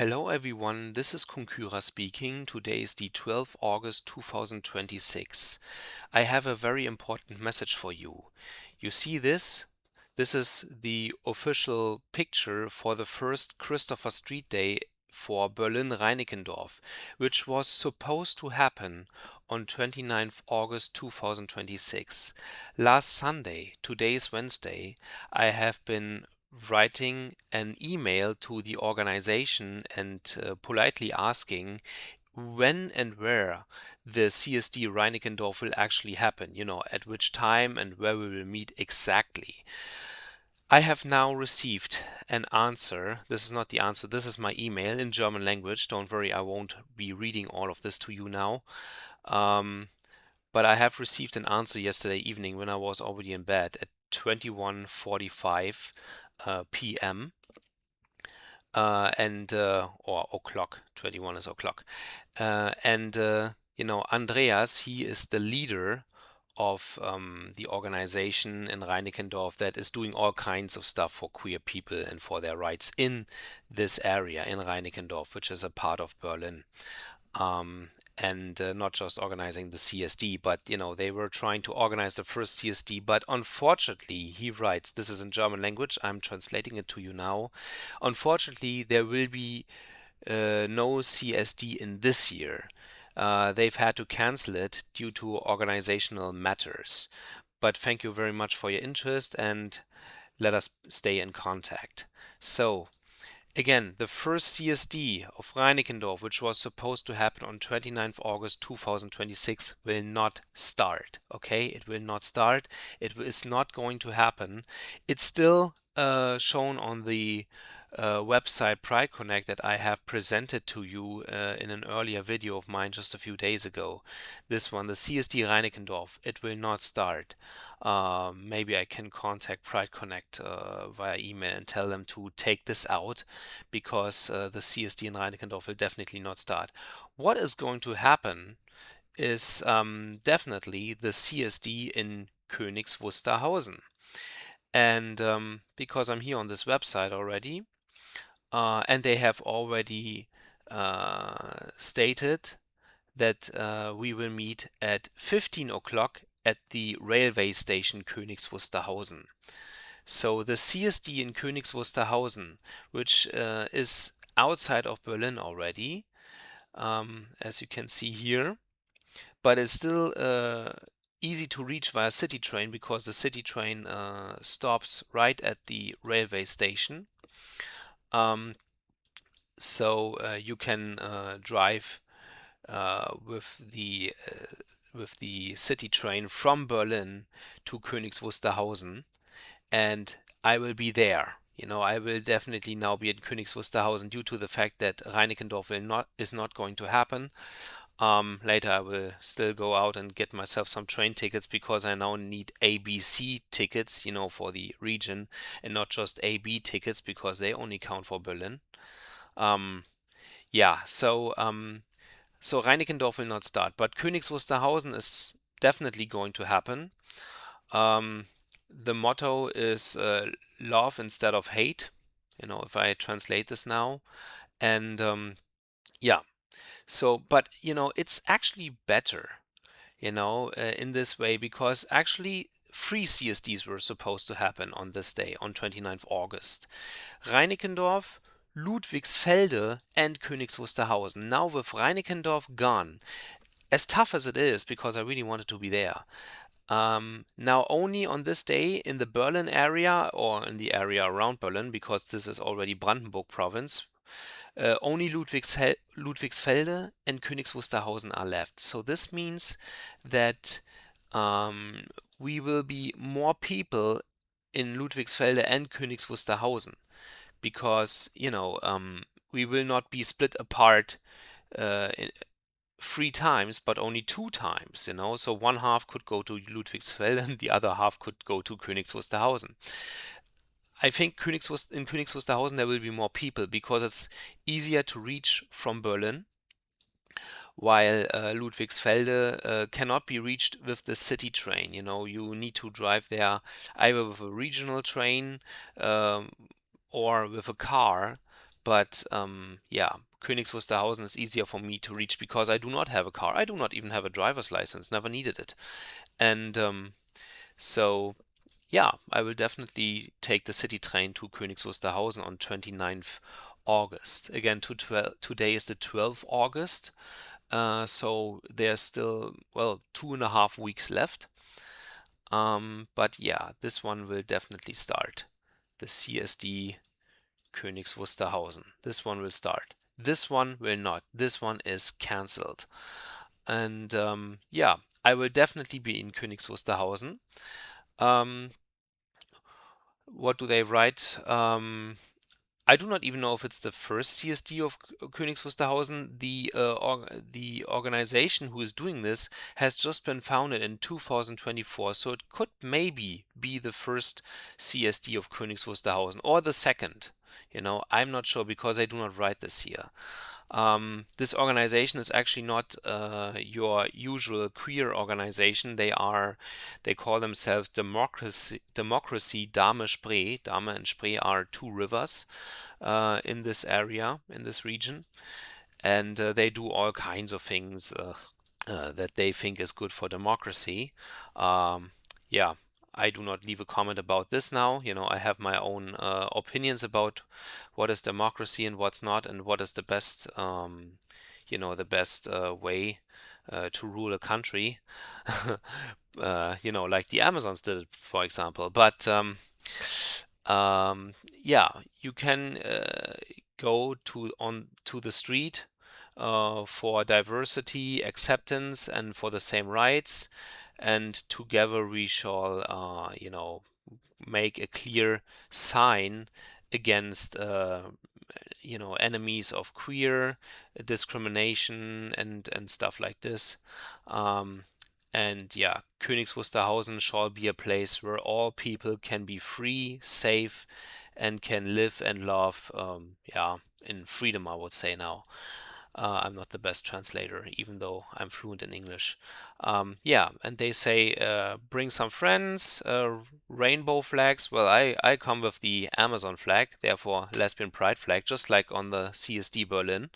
Hello everyone, this is Kunkura speaking. Today is the 12th August 2026. I have a very important message for you. You see this? This is the official picture for the first Christopher Street Day for Berlin Reinickendorf, which was supposed to happen on 29th August 2026. Last Sunday, today is Wednesday, I have been writing an email to the organization and politely asking when and where the CSD Reinickendorf will actually happen, at which time and where we will meet exactly. I have now received an answer. This is not the answer, this is my email in German language. Don't worry, I won't be reading all of this to you now. But I have received an answer yesterday evening when I was already in bed at 21:45 p.m. Or o'clock, 21 is o'clock. Andreas, he is the leader of the organization in Reinickendorf that is doing all kinds of stuff for queer people and for their rights in this area in Reinickendorf, which is a part of Berlin. Not just organizing the CSD, but they were trying to organize the first CSD. But unfortunately, he writes, this is in German language, I'm translating it to you now. Unfortunately, there will be no CSD in this year. They've had to cancel it due to organizational matters. But thank you very much for your interest and let us stay in contact. So, again, the first CSD of Reinickendorf, which was supposed to happen on 29th August 2026, will not start. Okay, it will not start. It is not going to happen. It's still shown on the website Pride Connect that I have presented to you in an earlier video of mine just a few days ago. This one, the CSD Reinickendorf, it will not start. Maybe I can contact Pride Connect via email and tell them to take this out because the CSD in Reinickendorf will definitely not start. What is going to happen is definitely the CSD in Königs Wusterhausen. And because I'm here on this website already, and they have already stated that we will meet at 15 o'clock at the railway station Königs Wusterhausen. So the CSD in Königs Wusterhausen, which is outside of Berlin already, as you can see here, but it's still easy to reach via city train because the city train stops right at the railway station. So you can drive with the city train from Berlin to Königs Wusterhausen, and I will be there. I will definitely now be at Königs Wusterhausen due to the fact that Reinickendorf is not going to happen. Later I will still go out and get myself some train tickets because I now need ABC tickets, for the region and not just AB tickets because they only count for Berlin. So Reinickendorf will not start, but Königs Wusterhausen is definitely going to happen. The motto is love instead of hate, if I translate this now. And but it's actually better, in this way because actually 3 CSDs were supposed to happen on this day, on 29th August. Reinickendorf, Ludwigsfelde, and Königs Wusterhausen. Now with Reinickendorf gone, as tough as it is, because I really wanted to be there, now only on this day in the Berlin area, or in the area around Berlin, because this is already Brandenburg province, only Ludwigsfelde and Königs Wusterhausen are left. So this means that we will be more people in Ludwigsfelde and Königs Wusterhausen because, we will not be split apart 3 times, but only 2 times, So one half could go to Ludwigsfelde and the other half could go to Königs Wusterhausen. I think in Königs Wusterhausen there will be more people because it's easier to reach from Berlin, while Ludwigsfelde cannot be reached with the city train. You need to drive there either with a regional train or with a car But yeah, Königs Wusterhausen is easier for me to reach because I do not have a car. I do not even have a driver's license, never needed it. And so, yeah, I will definitely take the city train to Königs Wusterhausen on 29th August. Again, today is the 12th August, so there's still, well, 2.5 weeks left. But yeah, this one will definitely start. The CSD Königs Wusterhausen. This one will start. This one will not. This one is cancelled. And yeah, I will definitely be in Königs Wusterhausen. Um, what do they write? I do not even know if it's the first CSD of Königs Wusterhausen. The organization who is doing this has just been founded in 2024, so it could maybe be the first CSD of Königs Wusterhausen or the second. I'm not sure because I do not write this here. This organization is actually not your usual queer organization. They call themselves Democracy Dahme Spree. Dahme and Spree are two rivers in this area, in this region, and they do all kinds of things that they think is good for democracy. Yeah, I do not leave a comment about this now. I have my own opinions about what is democracy and what's not, and what is the best, way to rule a country. Like the Amazons did it, for example. But yeah, you can go to the street for diversity, acceptance, and for the same rights. And together we shall, make a clear sign against, enemies of queer discrimination and stuff like this. And yeah, Königs Wusterhausen shall be a place where all people can be free, safe, and can live and love, yeah, in freedom, I would say now. I'm not the best translator, even though I'm fluent in English. Yeah, and they say bring some friends, rainbow flags. Well, I come with the Amazon flag, therefore lesbian pride flag, just like on the CSD Berlin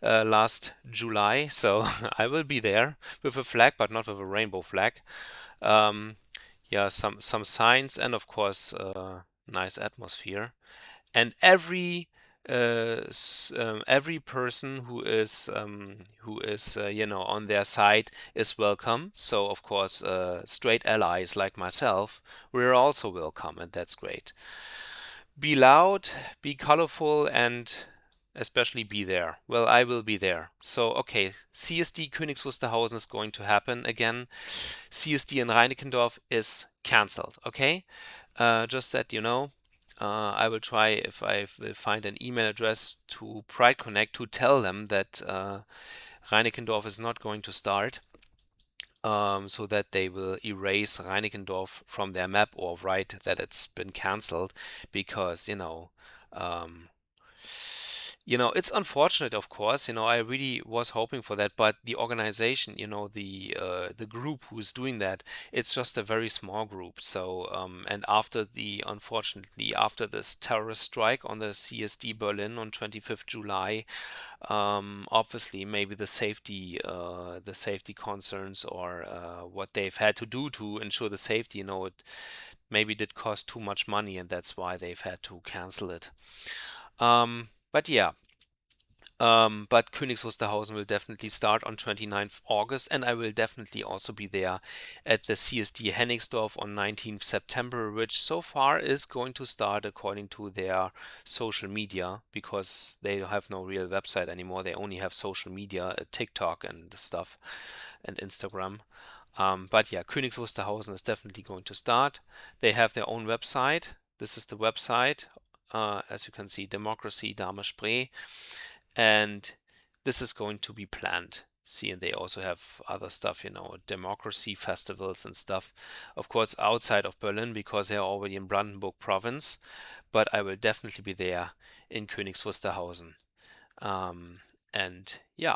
last July. So I will be there with a flag, but not with a rainbow flag. Yeah, some signs and of course nice atmosphere. And every person who is on their side is welcome. So of course, straight allies like myself, we're also welcome, and that's great. Be loud, be colorful, and especially be there. Well, I will be there. So, okay, CSD Königs Wusterhausen is going to happen again. CSD in Reinickendorf is cancelled, okay? Just that you know. I will try if I will find an email address to Pride Connect to tell them that Reinickendorf is not going to start, so that they will erase Reinickendorf from their map or write that it's been cancelled because, um, it's unfortunate, of course. I really was hoping for that, but the organization, the group who's doing that, it's just a very small group. So, and unfortunately, after this terrorist strike on the CSD Berlin on 25th July, obviously, maybe the safety concerns or what they've had to do to ensure the safety, it maybe did cost too much money, and that's why they've had to cancel it. But yeah, but Königs Wusterhausen will definitely start on 29th August, and I will definitely also be there at the CSD Hennigsdorf on 19th September, which so far is going to start according to their social media, because they have no real website anymore. They only have social media, TikTok and stuff, and Instagram. But yeah, Königs Wusterhausen is definitely going to start. They have their own website. This is the website. As you can see, Democracy Dahme Spree. And this is going to be planned. See, and they also have other stuff, democracy festivals and stuff. Of course, outside of Berlin because they're already in Brandenburg province. But I will definitely be there in Königs Wusterhausen. And yeah,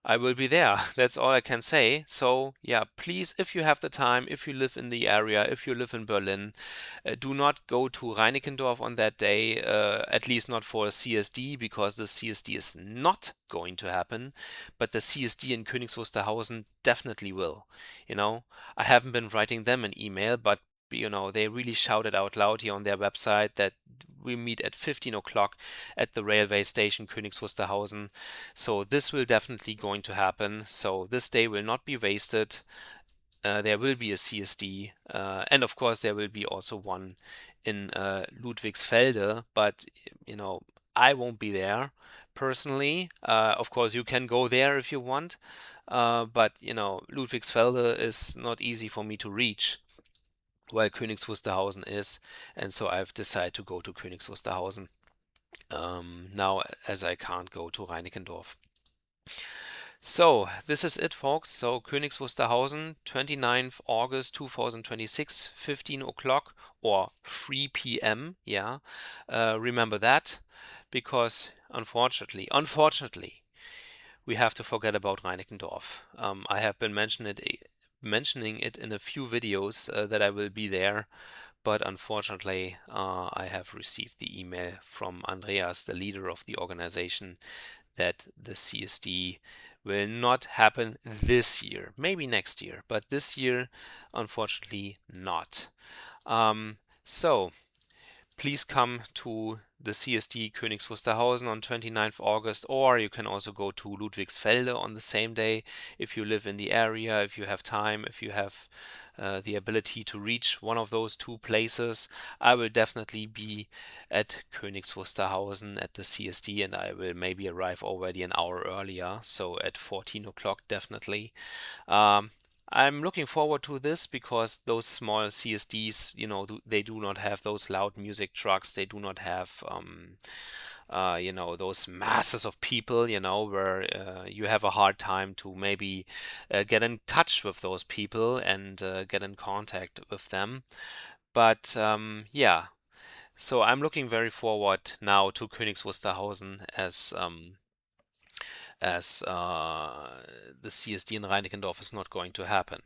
I will be there. That's all I can say. So, yeah, please, if you have the time, if you live in the area, if you live in Berlin, do not go to Reinickendorf on that day, at least not for a CSD, because the CSD is not going to happen. But the CSD in Königs Wusterhausen definitely will. You know, I haven't been writing them an email, but they really shouted out loud here on their website that we meet at 15 o'clock at the railway station Königs Wusterhausen. So this will definitely going to happen. So this day will not be wasted. There will be a CSD, and of course there will be also one in Ludwigsfelde. But I won't be there personally. Of course, you can go there if you want, but Ludwigsfelde is not easy for me to reach, while Königs Wusterhausen is, and so I've decided to go to Königs Wusterhausen now, as I can't go to Reinickendorf. So, this is it, folks. So, Königs Wusterhausen, 29th August 2026, 15 o'clock or 3 p.m. Yeah, remember that, because unfortunately, we have to forget about Reinickendorf. I have been mentioning it in a few videos that I will be there, but unfortunately, I have received the email from Andreas, the leader of the organization, that the CSD will not happen this year. Maybe next year, but this year, unfortunately, not. So please come to the CSD Königs Wusterhausen on 29th August, or you can also go to Ludwigsfelde on the same day if you live in the area, if you have time, if you have the ability to reach one of those two places. I will definitely be at Königs Wusterhausen at the CSD, and I will maybe arrive already an hour earlier, so at 14 o'clock definitely. I'm looking forward to this because those small CSDs, they do not have those loud music trucks. They do not have, those masses of people, where you have a hard time to maybe get in touch with those people and get in contact with them. But yeah, so I'm looking very forward now to Königs Wusterhausen as the CSD in Reinickendorf is not going to happen.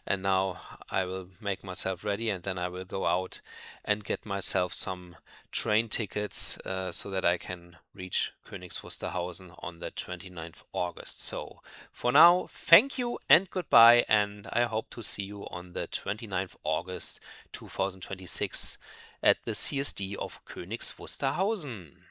And now I will make myself ready, and then I will go out and get myself some train tickets so that I can reach Königs Wusterhausen on the 29th August. So for now, thank you and goodbye, and I hope to see you on the 29th August 2026 at the CSD of Königs Wusterhausen.